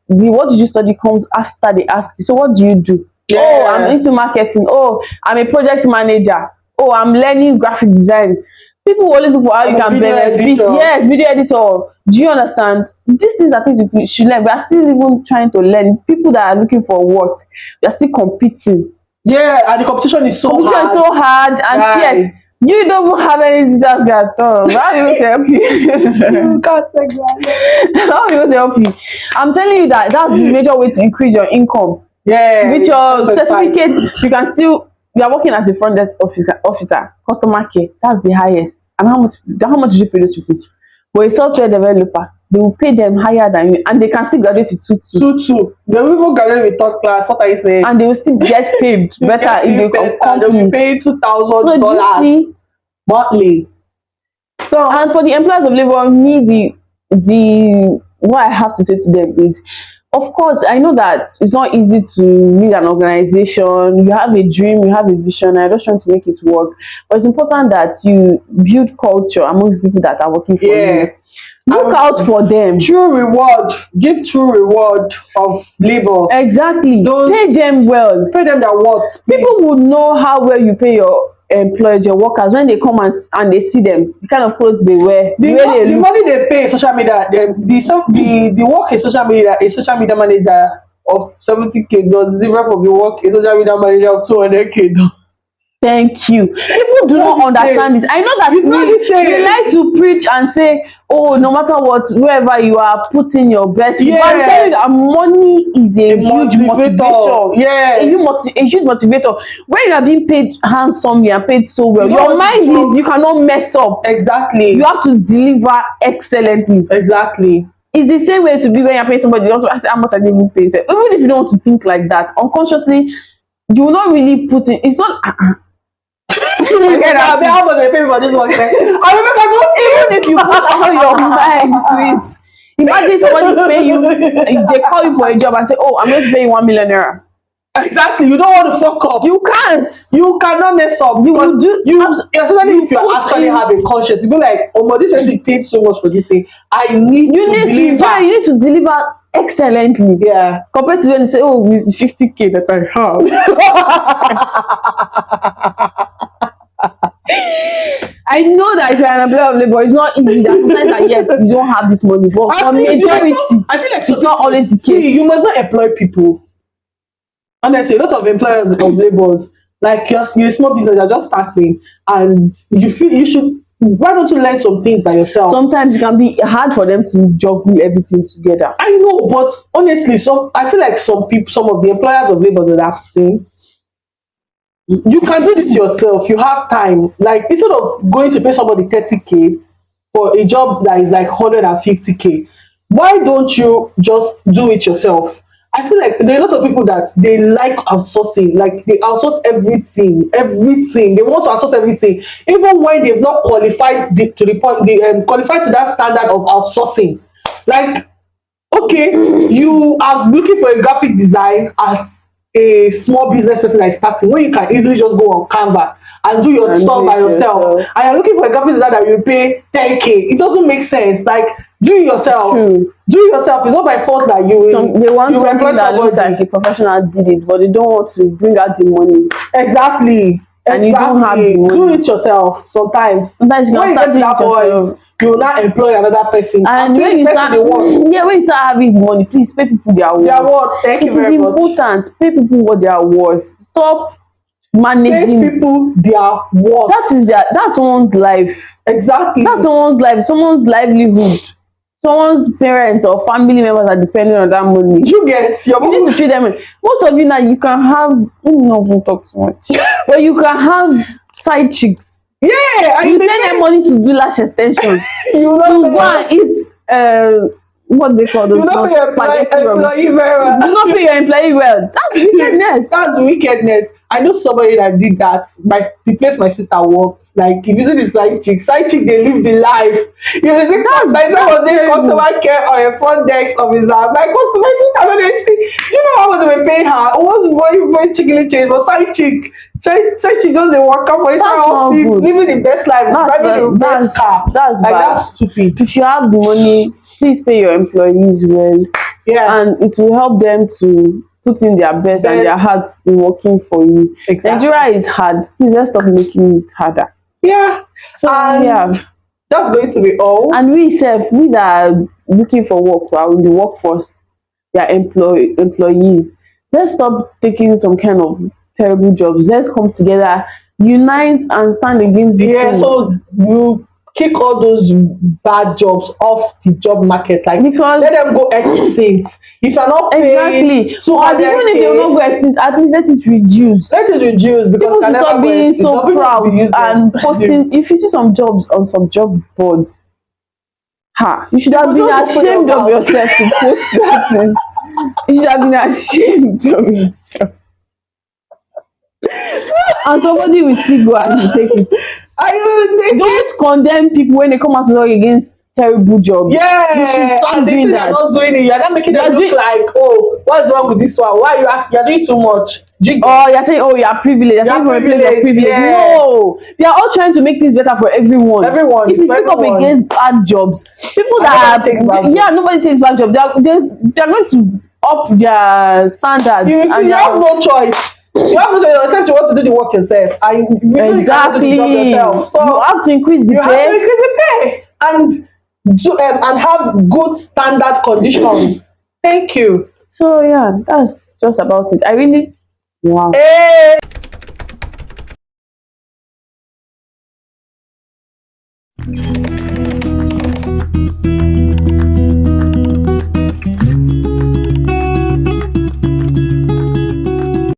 the what did you study comes after they ask you. So what do you do? Yeah. Oh, I'm into marketing. Oh, I'm a project manager. Oh, I'm learning graphic design. People always look for how you can benefit. Yes, video editor. Do you understand? These things are things you should learn. We are still even trying to learn. People that are looking for work, we are still competing. Yeah, and the competition is so hard. And yes, you don't even have any digital skills at all. How are you going to help you? How are you going to help you? I'm telling you that that's the major way to increase your income. Yeah. With your certificate, you can still, you are working as a front desk officer, customer care. That's the highest. And how much did you pay those people? But a software developer, they will pay them higher than you, and they can still graduate to 2-2. They will even graduate with third class. What are you saying? And they will still get paid better if they come. They will pay $2,000 monthly. So, and for the employers of labor, me the what I have to say to them is, of course, I know that it's not easy to lead an organization. You have a dream, you have a vision, and you're just trying to make it work. But it's important that you build culture amongst people that are working for you. Look out for them. True reward. Give true reward of labor. Exactly. Pay them well. Pay them their worth. People would know how well you pay your employees, your workers, when they come and they see them, the kind of clothes they wear, the money they pay in social media, the work a social media manager of 70K does different from the work a social media manager of 200K does. Thank you. People do not understand this. I know that we like to preach and say, oh, no matter what, wherever you are, put in your best. Yeah. But I'm telling you that money is a huge motivator. Yeah. A huge motivator. When you are being paid handsomely and paid so well, your mind is, you cannot mess up. Exactly. You have to deliver excellently. Exactly. It's the same way to be when you're paying somebody else. I say, how much I didn't pay. So even if you don't want to think like that, unconsciously, you will not really put in. It's not. Again, I'll say how much I pay for this one. Even if you put all your mind to it, imagine somebody pay you, they call you for a job and say, oh, I'm going to pay you 1 million naira. Exactly. You don't want to fuck up. You can't. You cannot mess up. You will do. Especially if you actually have a conscience, you be like, oh, but this person paid so much for this thing. You need to deliver excellently. Yeah. Compared to when you say, oh, it's 50K that I have. I know that if you're an employer of labor, it's not easy. That sometimes that yes, you don't have this money, but for majority, I feel like it's not always the case. See, you must not employ people. Honestly, a lot of employers of laborers, like you're a small business, you're just starting, and you feel you should. Why don't you learn some things by yourself? Sometimes it can be hard for them to juggle everything together. I know, but honestly, I feel like some of the employers of labor that I've seen, you can do this yourself. You have time. Like instead of going to pay somebody 30K for a job that is like 150K, why don't you just do it yourself? I feel like there are a lot of people that they like outsourcing, like they outsource everything. They want to outsource everything, even when they've not qualified to the point, qualified to that standard of outsourcing. Like, okay, you are looking for a graphic design as a small business person like starting, when you can easily just go on Canva and do your stuff by yourself, and you're looking for a graphic design that you pay 10K. It doesn't make sense. Like, do it yourself. Do it yourself. It's not by force that you will. They want something that looks like a professional did it, but they don't want to bring out the money. Exactly. And you don't have the money. Do it yourself. Sometimes you can start doing it yourself. You will not employ another person. And when you start, when you start having the money, please pay people their worth. Their worth. Thank you very much. It is important. Pay people what they are worth. Stop managing. Pay people their worth. That's someone's life. Exactly. That's someone's life. Someone's livelihood. Someone's parents or family members are depending on that money. You get your money. You need to treat them. Most of you now, you can have. Let me not even talk too much. But you can have side chicks Yeah, and You they send them pay. money to do lash extension, You will to not go and eat what they call you those will not pay not your spaghetti employee rubbish. very Do well. not pay your employee well. That's wickedness. That's wickedness. I know somebody that did that. The place my sister worked. Like if you see the side chick they live the life. If you see my sister was in Terrible. customer care or a front desk officer. My sister don't they see. Do you know how much we paying her? It was very chickily change, but side chick. Side chick just dey work out for inside That's not office, good. living the best life, driving the best car. That's Like bad. that's stupid. If you have the money, please pay your employees well, Yeah. and it will help them to put in their best and their Best. hearts in working for you. Exactly. Nigeria is hard. Please let's stop making it harder. Yeah. So yeah, And that's going to be all. and we that are looking for work, are in the workforce, their employees. Let's stop taking some kind of terrible jobs. Let's come together, unite, and stand against these Yeah, things. so you kick all those bad jobs off the job market. Like Because let them go extinct. If you're not paying exactly, or even if they will 200K, not go extinct, at least let it reduce. let it reduce because People it can should never stop go being extinct. so Some people will proud be useless. and posting. If you see some jobs on some job boards, you should have been Just open your ashamed of mouth. yourself to post that thing. You should have been ashamed of yourself. And somebody will still go and take it. Don't condemn people when they come out to talk against terrible jobs. You should Yeah, stop and they doing say that. they're not doing it. You're not making They them are look doing- like, oh, what's wrong with this one? Why are you acting? You're doing too much. Oh, you're saying, oh, you're privileged. You're saying from a place of privileged, privilege. yeah. No, they are all trying to make things better for everyone. Everyone, If you for speak up everyone. against bad jobs, people And that nobody takes bad jobs. yeah, nobody takes bad jobs. They're going to up their standards. You and have no choice. You have no choice except you want to do the work yourself. And you know you cannot do the job exactly. yourself. So You have to increase the you have to pay. increase the pay and have good standard conditions. Thank you. So yeah, that's just about it. I really wow. Hey.